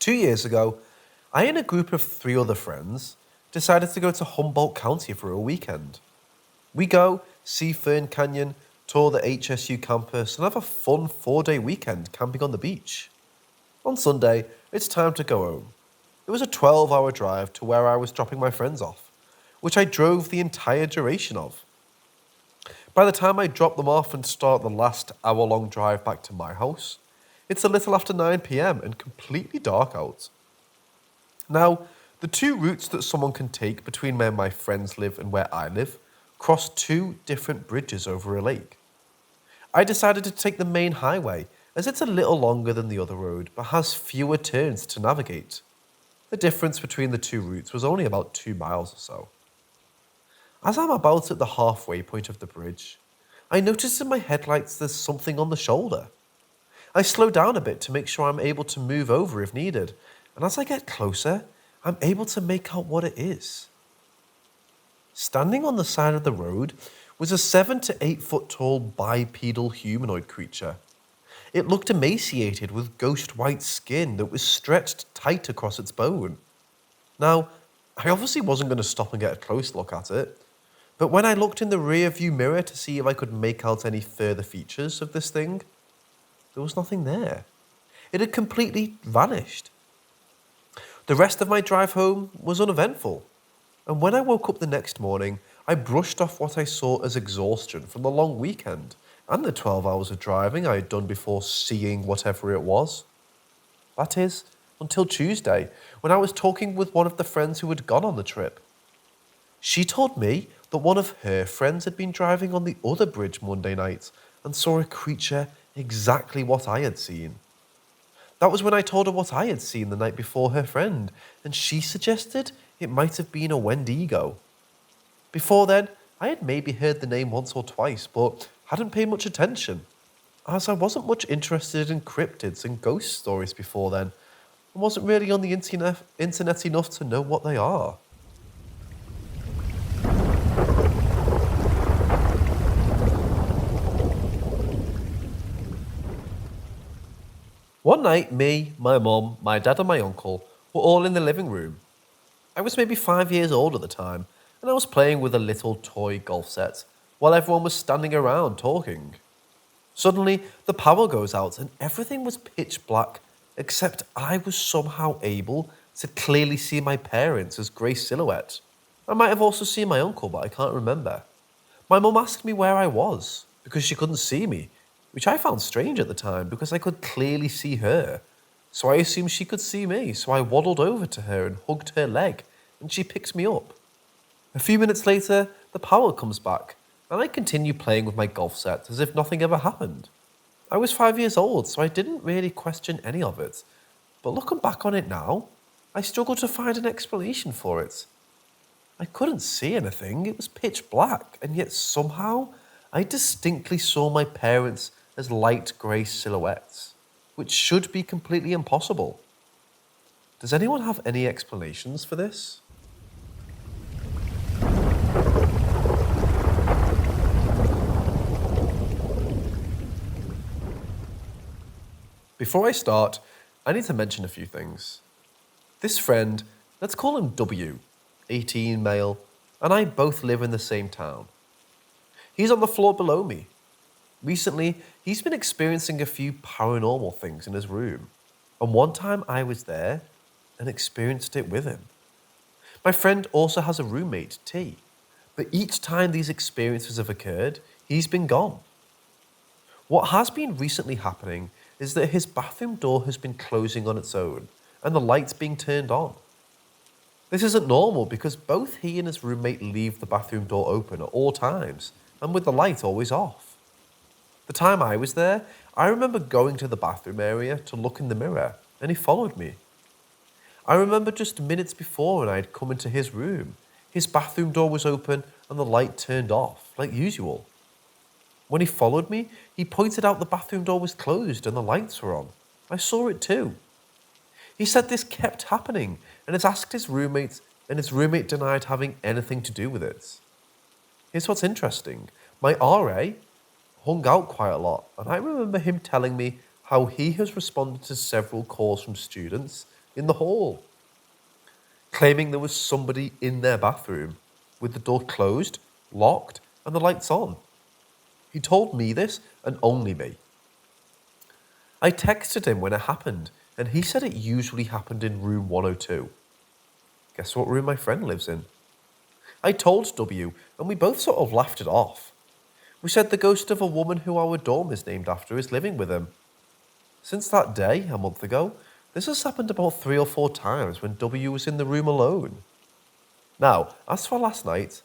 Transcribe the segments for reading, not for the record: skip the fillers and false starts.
2 years ago, I and a group of 3 other friends decided to go to Humboldt County for a weekend. We go, see Fern Canyon, tour the HSU campus, and have a fun 4-day weekend camping on the beach. On Sunday, it's time to go home. It was a 12-hour drive to where I was dropping my friends off, which I drove the entire duration of. By the time I drop them off and start the last hour-long drive back to my house, it's a little after 9 p.m. and completely dark out. Now, the two routes that someone can take between where my friends live and where I live cross two different bridges over a lake. I decided to take the main highway as it's a little longer than the other road but has fewer turns to navigate. The difference between the two routes was only about 2 miles or so. As I'm about at the halfway point of the bridge, I notice in my headlights there's something on the shoulder. I slow down a bit to make sure I'm able to move over if needed, and as I get closer, I'm able to make out what it is. Standing on the side of the road was a 7 to 8 foot tall bipedal humanoid creature. It looked emaciated with ghost white skin that was stretched tight across its bone. Now, I obviously wasn't going to stop and get a close look at it, but when I looked in the rear view mirror to see if I could make out any further features of this thing, there was nothing there. It had completely vanished. The rest of my drive home was uneventful, and when I woke up the next morning, I brushed off what I saw as exhaustion from the long weekend and the 12 hours of driving I had done before seeing whatever it was. That is, until Tuesday, when I was talking with one of the friends who had gone on the trip. She told me that one of her friends had been driving on the other bridge Monday night and saw a creature exactly what I had seen. That was when I told her what I had seen the night before her friend, and she suggested it might have been a Wendigo. Before then, I had maybe heard the name once or twice, but hadn't paid much attention, as I wasn't much interested in cryptids and ghost stories before then, and wasn't really on the internet enough to know what they are. One night, me, my mum, my dad and my uncle were all in the living room. I was maybe 5 years old at the time, and I was playing with a little toy golf set while everyone was standing around talking. Suddenly, the power goes out and everything was pitch black, except I was somehow able to clearly see my parents as grey silhouettes. I might have also seen my uncle, but I can't remember. My mum asked me where I was, because she couldn't see me, which I found strange at the time because I could clearly see her. So I assumed she could see me, so I waddled over to her and hugged her leg, and she picks me up. A few minutes later, the power comes back, and I continue playing with my golf set as if nothing ever happened. I was 5 years old, so I didn't really question any of it. But looking back on it now, I struggle to find an explanation for it. I couldn't see anything, it was pitch black, and yet somehow I distinctly saw my parents as light grey silhouettes, which should be completely impossible. Does anyone have any explanations for this? Before I start, I need to mention a few things. This friend, let's call him W, 18 male, and I both live in the same town. He's on the floor below me. Recently, he's been experiencing a few paranormal things in his room, and one time I was there and experienced it with him. My friend also has a roommate, T, but each time these experiences have occurred, he's been gone. What has been recently happening is that his bathroom door has been closing on its own, and the lights being turned on. This isn't normal because both he and his roommate leave the bathroom door open at all times, and with the light always off. The time I was there, I remember going to the bathroom area to look in the mirror, and he followed me. I remember just minutes before when I had come into his room, his bathroom door was open and the light turned off, like usual. When he followed me, he pointed out the bathroom door was closed and the lights were on. I saw it too. He said this kept happening and has asked his roommate, and his roommate denied having anything to do with it. Here's what's interesting. My RA hung out quite a lot, and I remember him telling me how he has responded to several calls from students in the hall, claiming there was somebody in their bathroom with the door closed, locked, and the lights on. He told me this and only me. I texted him when it happened, and he said it usually happened in room 102. Guess what room my friend lives in? I told W, and we both sort of laughed it off. We said the ghost of a woman who our dorm is named after is living with him. Since that day, a month ago, this has happened about 3 or 4 times when W was in the room alone. Now, as for last night,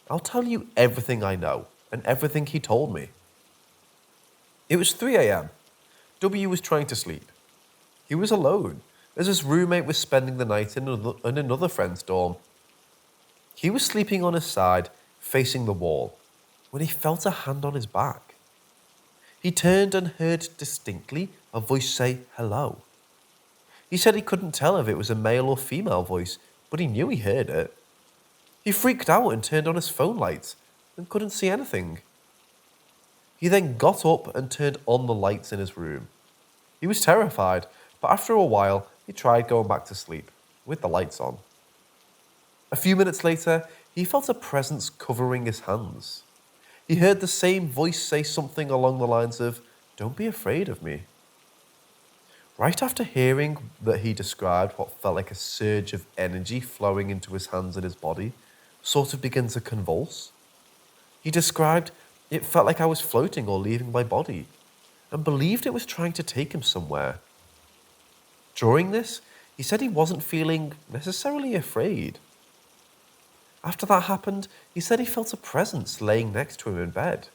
I'll tell you everything I know and everything he told me. It was 3 a.m. W was trying to sleep. He was alone, as his roommate was spending the night in another friend's dorm. He was sleeping on his side, facing the wall, when he felt a hand on his back. He turned and heard distinctly a voice say, "Hello." He said he couldn't tell if it was a male or female voice, but he knew he heard it. He freaked out and turned on his phone lights and couldn't see anything. He then got up and turned on the lights in his room. He was terrified, but after a while, he tried going back to sleep, with the lights on. A few minutes later, he felt a presence covering his hands. He heard the same voice say something along the lines of, "Don't be afraid of me." Right after hearing that, he described what felt like a surge of energy flowing into his hands and his body, sort of began to convulse. He described it felt like I was floating or leaving my body, and believed it was trying to take him somewhere. During this, he said he wasn't feeling necessarily afraid. After that happened, he said he felt a presence laying next to him in bed.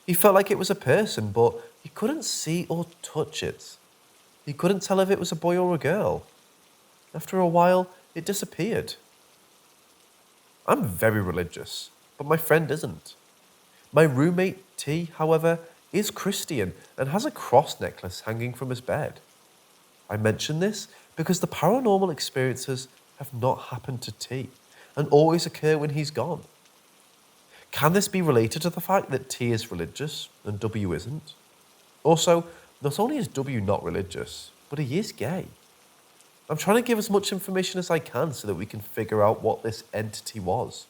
He felt like it was a person, but he couldn't see or touch it. He couldn't tell if it was a boy or a girl. After a while, it disappeared. I'm very religious, but my friend isn't. My roommate, T, however, is Christian and has a cross necklace hanging from his bed. I mention this because the paranormal experiences have not happened to T and always occur when he's gone. Can this be related to the fact that T is religious and W isn't? Also, not only is W not religious, but he is gay. I'm trying to give as much information as I can so that we can figure out what this entity was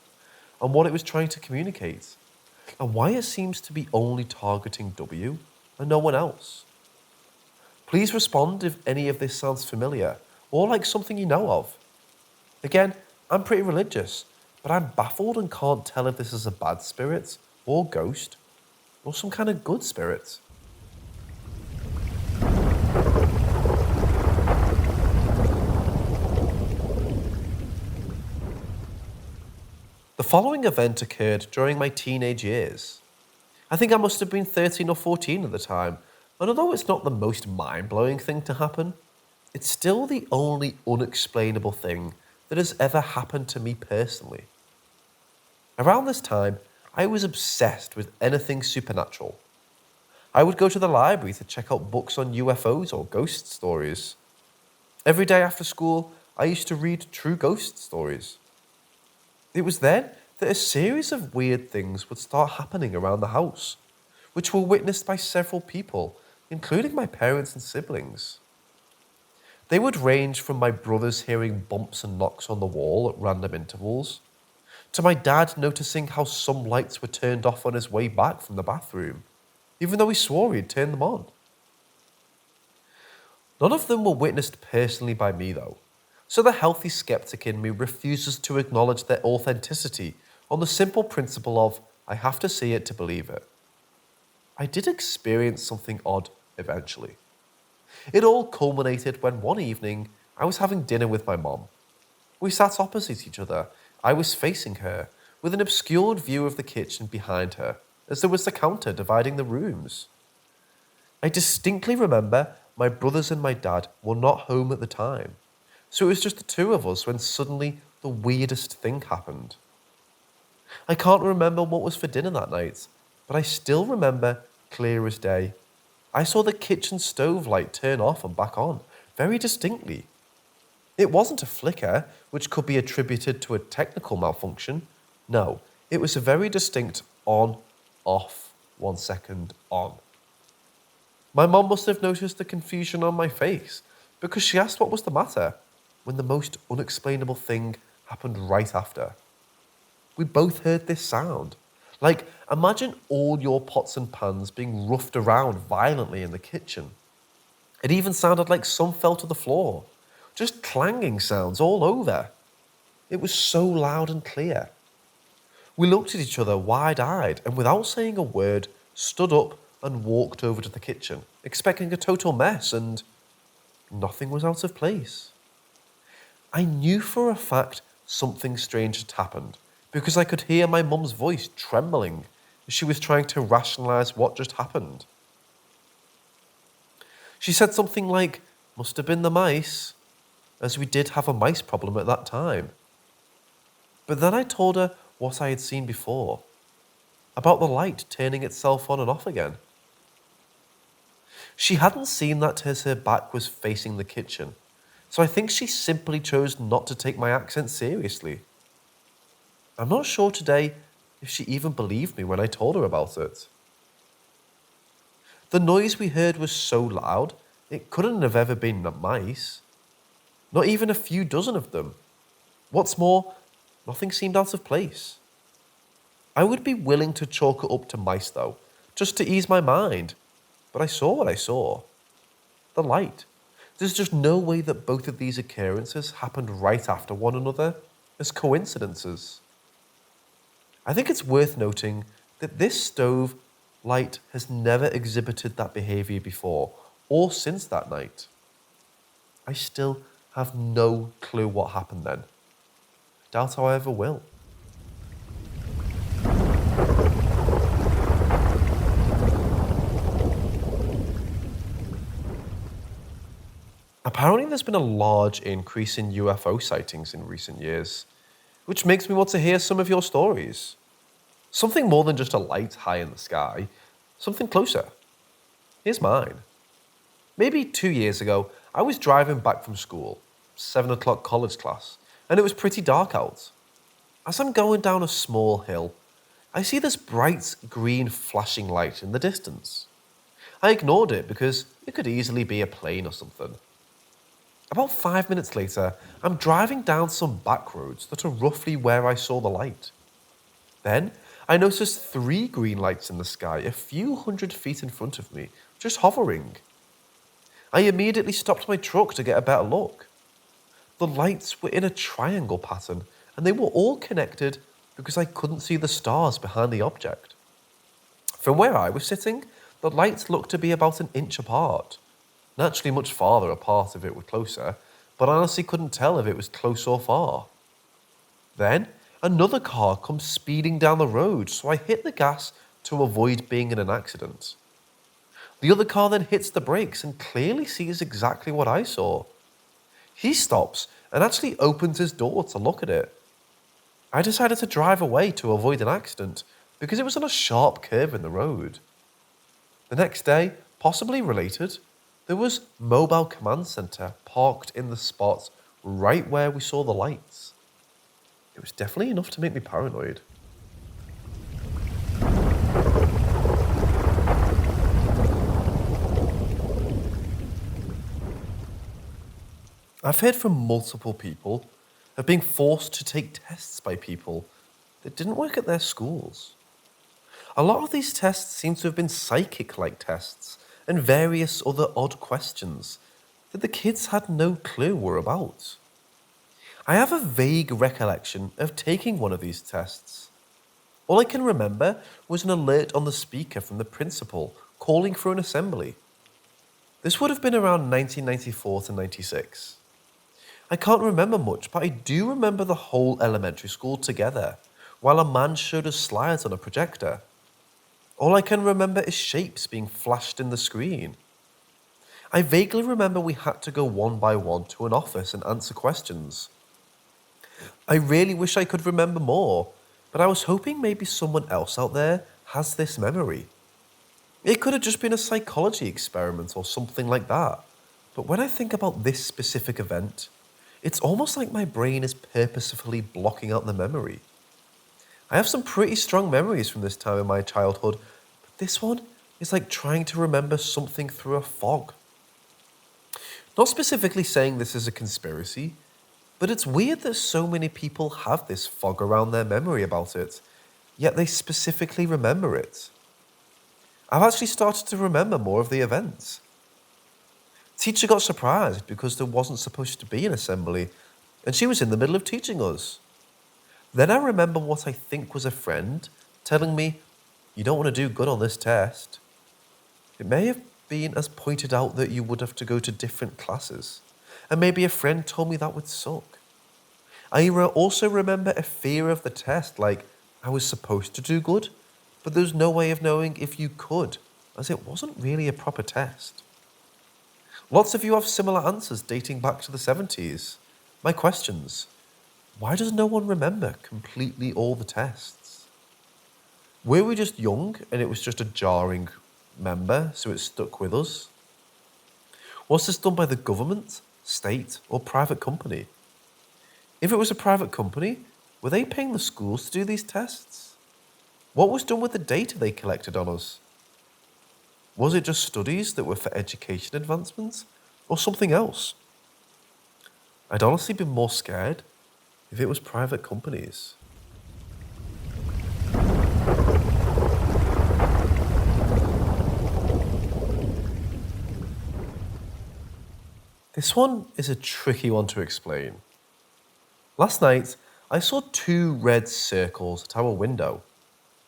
and what it was trying to communicate, and why it seems to be only targeting W and no one else. Please respond if any of this sounds familiar or like something you know of. Again, I'm pretty religious, but I'm baffled and can't tell if this is a bad spirit or ghost or some kind of good spirit. The following event occurred during my teenage years. I think I must have been 13 or 14 at the time, and although it's not the most mind-blowing thing to happen, it's still the only unexplainable thing that has ever happened to me personally. Around this time, I was obsessed with anything supernatural. I would go to the library to check out books on UFOs or ghost stories. Every day after school, I used to read true ghost stories. It was then that a series of weird things would start happening around the house, which were witnessed by several people, including my parents and siblings. They would range from my brothers hearing bumps and knocks on the wall at random intervals, to my dad noticing how some lights were turned off on his way back from the bathroom, even though he swore he'd turned them on. None of them were witnessed personally by me though, so the healthy skeptic in me refuses to acknowledge their authenticity on the simple principle of, I have to see it to believe it. I did experience something odd eventually. It all culminated when one evening I was having dinner with my mom. We sat opposite each other. I was facing her, with an obscured view of the kitchen behind her, as there was the counter dividing the rooms. I distinctly remember my brothers and my dad were not home at the time, so it was just the two of us when suddenly the weirdest thing happened. I can't remember what was for dinner that night, but I still remember clear as day. I saw the kitchen stove light turn off and back on, very distinctly. It wasn't a flicker, which could be attributed to a technical malfunction. No, it was a very distinct on, off, 1 second, on. My mom must have noticed the confusion on my face, because she asked what was the matter when the most unexplainable thing happened right after. We both heard this sound. Like, imagine all your pots and pans being roughed around violently in the kitchen. It even sounded like some fell to the floor. Just clanging sounds all over. It was so loud and clear. We looked at each other wide-eyed and without saying a word, stood up and walked over to the kitchen, expecting a total mess, and nothing was out of place. I knew for a fact something strange had happened because I could hear my mum's voice trembling as she was trying to rationalize what just happened. She said something like, "Must have been the mice," as we did have a mice problem at that time. But then I told her what I had seen before, about the light turning itself on and off again. She hadn't seen that as her back was facing the kitchen, so I think she simply chose not to take my accent seriously. I'm not sure today if she even believed me when I told her about it. The noise we heard was so loud, it couldn't have ever been mice. Not even a few dozen of them. What's more, nothing seemed out of place. I would be willing to chalk it up to mice though, just to ease my mind. But I saw what I saw. The light. There's just no way that both of these occurrences happened right after one another as coincidences. I think it's worth noting that this stove light has never exhibited that behaviour before or since that night. I still have no clue what happened then. Doubt I ever will. Apparently there's been a large increase in UFO sightings in recent years, which makes me want to hear some of your stories. Something more than just a light high in the sky, something closer. Here's mine. Maybe 2 years ago, I was driving back from school, 7 o'clock college class, and it was pretty dark out. As I'm going down a small hill, I see this bright green flashing light in the distance. I ignored it because it could easily be a plane or something. About 5 minutes later, I'm driving down some back roads that are roughly where I saw the light. Then, I noticed 3 green lights in the sky a few hundred feet in front of me, just hovering. I immediately stopped my truck to get a better look. The lights were in a triangle pattern, and they were all connected because I couldn't see the stars behind the object. From where I was sitting, the lights looked to be about an inch apart. Naturally much farther apart if it were closer, but I honestly couldn't tell if it was close or far. Then, another car comes speeding down the road, so I hit the gas to avoid being in an accident. The other car then hits the brakes and clearly sees exactly what I saw. He stops and actually opens his door to look at it. I decided to drive away to avoid an accident because it was on a sharp curve in the road. The next day, possibly related, there was Mobile Command Center parked in the spot right where we saw the lights. It was definitely enough to make me paranoid. I've heard from multiple people of being forced to take tests by people that didn't work at their schools. A lot of these tests seem to have been psychic-like tests and various other odd questions that the kids had no clue were about. I have a vague recollection of taking one of these tests. All I can remember was an alert on the speaker from the principal calling for an assembly. This would have been around 1994 to 96. I can't remember much, but I do remember the whole elementary school together, while a man showed us slides on a projector. All I can remember is shapes being flashed in the screen. I vaguely remember we had to go one by one to an office and answer questions. I really wish I could remember more, but I was hoping maybe someone else out there has this memory. It could have just been a psychology experiment or something like that, but when I think about this specific event, it's almost like my brain is purposefully blocking out the memory. I have some pretty strong memories from this time in my childhood, but this one is like trying to remember something through a fog. Not specifically saying this is a conspiracy, but it's weird that so many people have this fog around their memory about it, yet they specifically remember it. I've actually started to remember more of the events. Teacher got surprised because there wasn't supposed to be an assembly, and she was in the middle of teaching us. Then I remember what I think was a friend telling me, "You don't want to do good on this test." It may have been as pointed out that you would have to go to different classes, and maybe a friend told me that would suck. Also remember a fear of the test, like I was supposed to do good, but there was no way of knowing if you could, as it wasn't really a proper test. Lots of you have similar answers dating back to the 70s. My questions: why does no one remember completely all the tests? Were we just young and it was just a jarring member, so it stuck with us? Was this done by the government, state, or private company? If it was a private company, were they paying the schools to do these tests? What was done with the data they collected on us? Was it just studies that were for education advancements, or something else? I'd honestly be more scared if it was private companies. This one is a tricky one to explain. Last night, I saw two red circles at our window,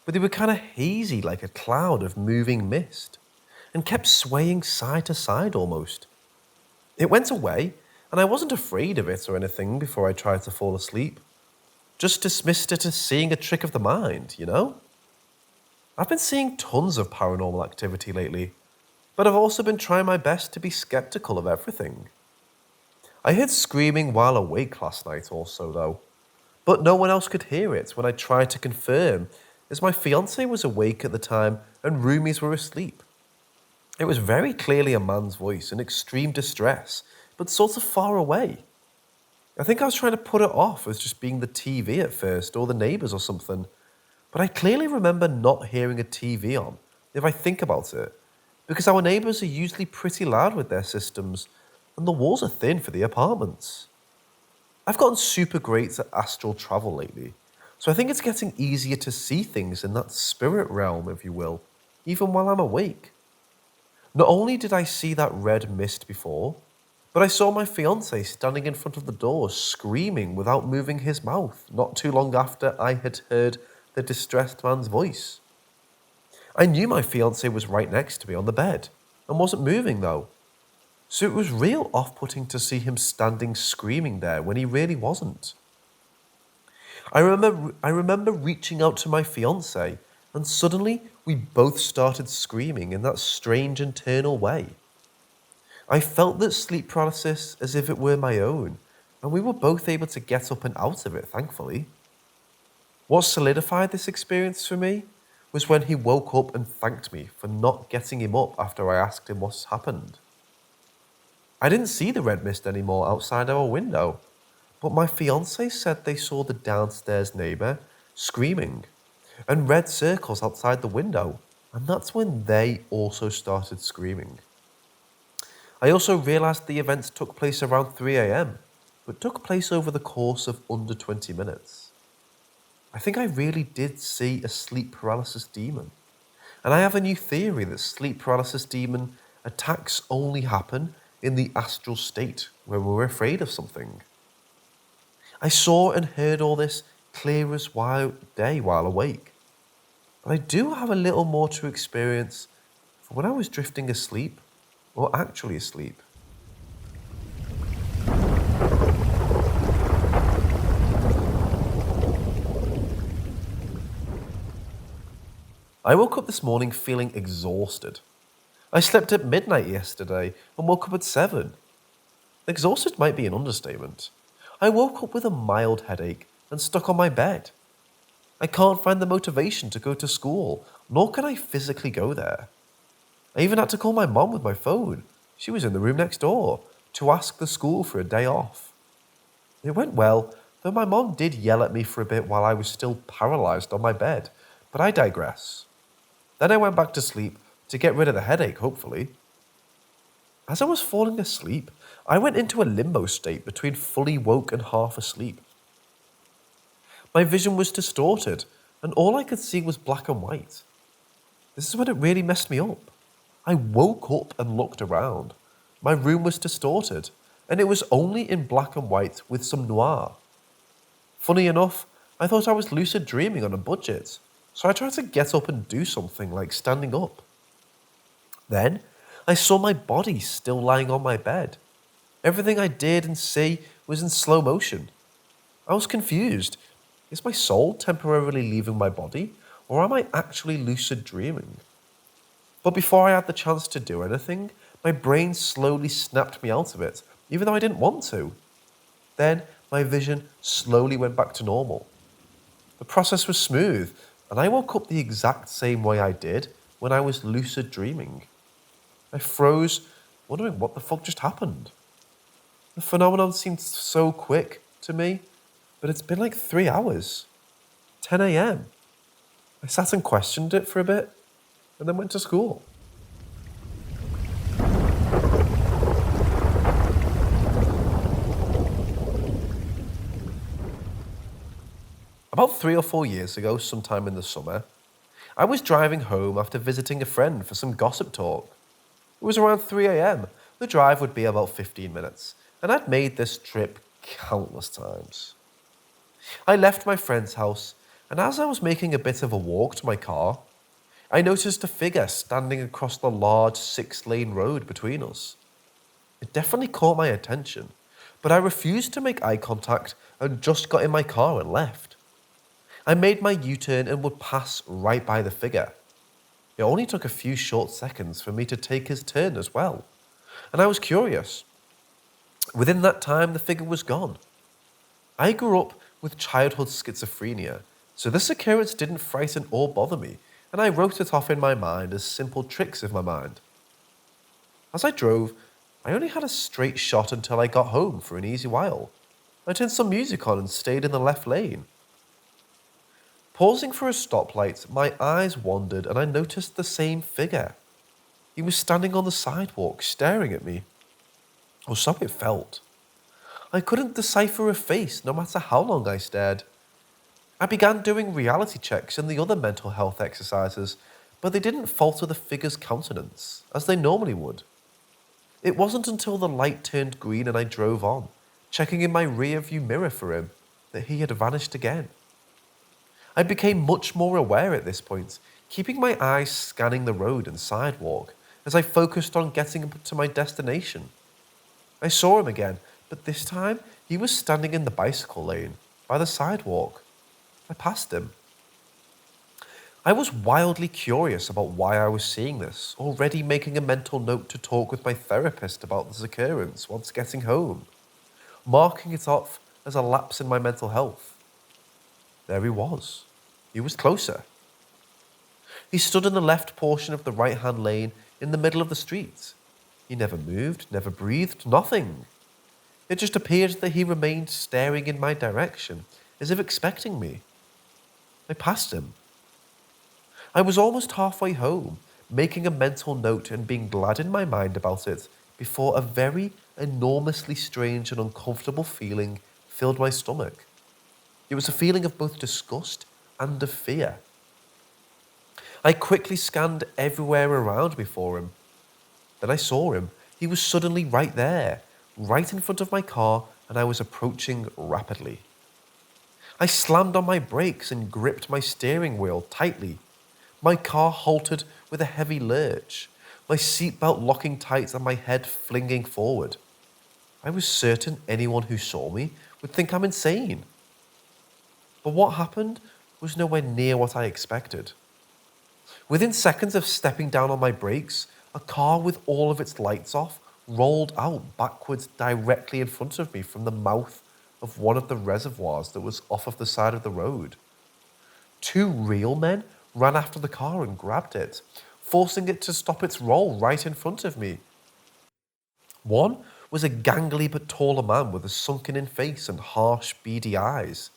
but they were kind of hazy like a cloud of moving mist, and kept swaying side to side almost. It went away, and I wasn't afraid of it or anything before I tried to fall asleep. Just dismissed it as seeing a trick of the mind, you know? I've been seeing tons of paranormal activity lately, but I've also been trying my best to be skeptical of everything. I heard screaming while awake last night also, though, but no one else could hear it when I tried to confirm, as my fiancée was awake at the time and roomies were asleep. It was very clearly a man's voice in extreme distress, but sort of far away. I think I was trying to put it off as just being the TV at first, or the neighbours or something, but I clearly remember not hearing a TV on, if I think about it, because our neighbours are usually pretty loud with their systems, and the walls are thin for the apartments. I've gotten super great at astral travel lately, so I think it's getting easier to see things in that spirit realm, if you will, even while I'm awake. Not only did I see that red mist before, but I saw my fiancé standing in front of the door screaming without moving his mouth not too long after I had heard the distressed man's voice. I knew my fiancé was right next to me on the bed and wasn't moving though, so it was real off-putting to see him standing screaming there when he really wasn't. I remember reaching out to my fiancé, and suddenly we both started screaming in that strange internal way. I felt that sleep paralysis as if it were my own, and we were both able to get up and out of it, thankfully. What solidified this experience for me was when he woke up and thanked me for not getting him up after I asked him what's happened. I didn't see the red mist anymore outside our window, but my fiancé said they saw the downstairs neighbour screaming and red circles outside the window, and that's when they also started screaming. I also realised the events took place around 3 a.m, but took place over the course of under 20 minutes. I think I really did see a sleep paralysis demon, and I have a new theory that sleep paralysis demon attacks only happen in the astral state when we're afraid of something. I saw and heard all this clear as day while awake, but I do have a little more to experience for when I was drifting asleep, or actually asleep. I woke up this morning feeling exhausted. I slept at midnight yesterday and woke up at 7. Exhausted might be an understatement. I woke up with a mild headache and stuck on my bed. I can't find the motivation to go to school, nor can I physically go there. I even had to call my mom with my phone. She was in the room next door to ask the school for a day off. It went well, though my mom did yell at me for a bit while I was still paralysed on my bed, but I digress. Then I went back to sleep to get rid of the headache, hopefully. As I was falling asleep, I went into a limbo state between fully woke and half asleep. My vision was distorted, and all I could see was black and white. This is when it really messed me up. I woke up and looked around. My room was distorted, and it was only in black and white with some noir. Funny enough, I thought I was lucid dreaming on a budget, so I tried to get up and do something like standing up. Then, I saw my body still lying on my bed. Everything I did and see was in slow motion. I was confused. Is my soul temporarily leaving my body, or am I actually lucid dreaming? But before I had the chance to do anything, my brain slowly snapped me out of it, even though I didn't want to. Then my vision slowly went back to normal. The process was smooth, and I woke up the exact same way I did when I was lucid dreaming. I froze, wondering what the fuck just happened. The phenomenon seemed so quick to me, but it's been like 3 hours. 10 a.m. I sat and questioned it for a bit, and then went to school. About 3 or 4 years ago, sometime in the summer, I was driving home after visiting a friend for some gossip talk. It was around 3 a.m. The drive would be about 15 minutes, and I'd made this trip countless times. I left my friend's house, and as I was making a bit of a walk to my car, I noticed a figure standing across the large 6-lane road between us. It definitely caught my attention, but I refused to make eye contact and just got in my car and left. I made my U-turn and would pass right by the figure. It only took a few short seconds for me to take his turn as well, and I was curious. Within that time, the figure was gone. I grew up with childhood schizophrenia, so this occurrence didn't frighten or bother me, and I wrote it off in my mind as simple tricks of my mind. As I drove, I only had a straight shot until I got home for an easy while. I turned some music on and stayed in the left lane. Pausing for a stoplight, my eyes wandered and I noticed the same figure. He was standing on the sidewalk, staring at me. Or so it felt. I couldn't decipher a face no matter how long I stared. I began doing reality checks and the other mental health exercises, but they didn't falter the figure's countenance, as they normally would. It wasn't until the light turned green and I drove on, checking in my rear view mirror for him, that he had vanished again. I became much more aware at this point, keeping my eyes scanning the road and sidewalk as I focused on getting to my destination. I saw him again, but this time he was standing in the bicycle lane, by the sidewalk. I passed him. I was wildly curious about why I was seeing this, already making a mental note to talk with my therapist about this occurrence once getting home, marking it off as a lapse in my mental health. There he was. He was closer. He stood in the left portion of the right-hand lane in the middle of the street. He never moved, never breathed, nothing. It just appeared that he remained staring in my direction, as if expecting me. I passed him. I was almost halfway home, making a mental note and being glad in my mind about it, before a very enormously strange and uncomfortable feeling filled my stomach. It was a feeling of both disgust and of fear. I quickly scanned everywhere around me for him. Then I saw him. He was suddenly right there, right in front of my car, and I was approaching rapidly. I slammed on my brakes and gripped my steering wheel tightly. My car halted with a heavy lurch, my seatbelt locking tight and my head flinging forward. I was certain anyone who saw me would think I'm insane. But what happened was nowhere near what I expected. Within seconds of stepping down on my brakes, a car with all of its lights off rolled out backwards directly in front of me from the mouth of one of the reservoirs that was off of the side of the road. Two real men ran after the car and grabbed it, forcing it to stop its roll right in front of me. One was a gangly but taller man with a sunken-in face and harsh, beady eyes.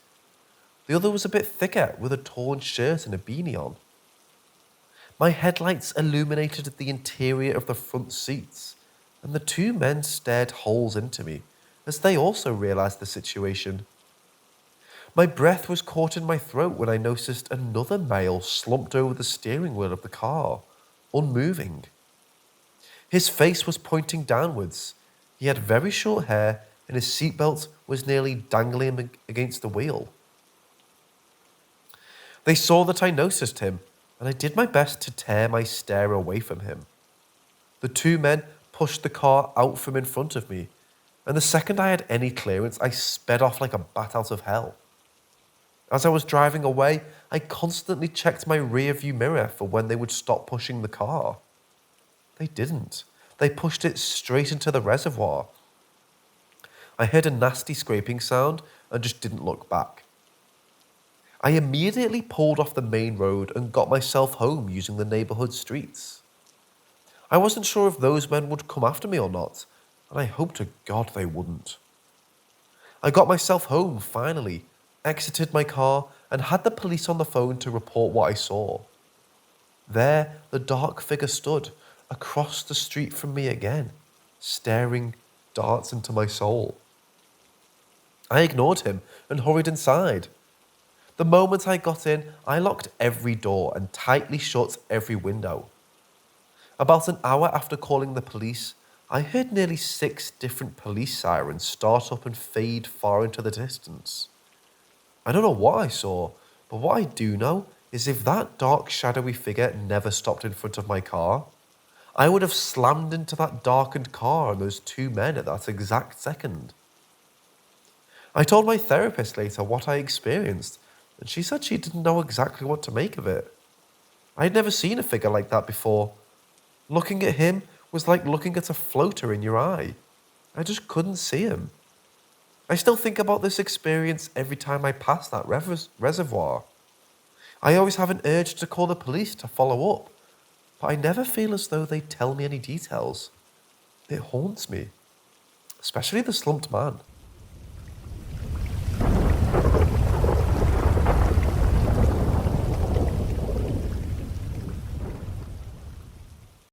The other was a bit thicker with a torn shirt and a beanie on. My headlights illuminated the interior of the front seats, and the two men stared holes into me as they also realized the situation. My breath was caught in my throat when I noticed another male slumped over the steering wheel of the car, unmoving. His face was pointing downwards. He had very short hair and his seatbelt was nearly dangling against the wheel. They saw that I noticed him, and I did my best to tear my stare away from him. The two men pushed the car out from in front of me, and the second I had any clearance, I sped off like a bat out of hell. As I was driving away, I constantly checked my rear-view mirror for when they would stop pushing the car. They didn't. They pushed it straight into the reservoir. I heard a nasty scraping sound and just didn't look back. I immediately pulled off the main road and got myself home using the neighborhood streets. I wasn't sure if those men would come after me or not, and I hoped to God they wouldn't. I got myself home finally, exited my car, and had the police on the phone to report what I saw. There, the dark figure stood across the street from me again, staring darts into my soul. I ignored him and hurried inside. The moment I got in, I locked every door and tightly shut every window. About an hour after calling the police, I heard nearly 6 different police sirens start up and fade far into the distance. I don't know what I saw, but what I do know is if that dark shadowy figure never stopped in front of my car, I would have slammed into that darkened car and those two men at that exact second. I told my therapist later what I experienced, and she said she didn't know exactly what to make of it. I had never seen a figure like that before. Looking at him was like looking at a floater in your eye. I just couldn't see him. I still think about this experience every time I pass that reservoir. I always have an urge to call the police to follow up, but I never feel as though they tell me any details. It haunts me, especially the slumped man.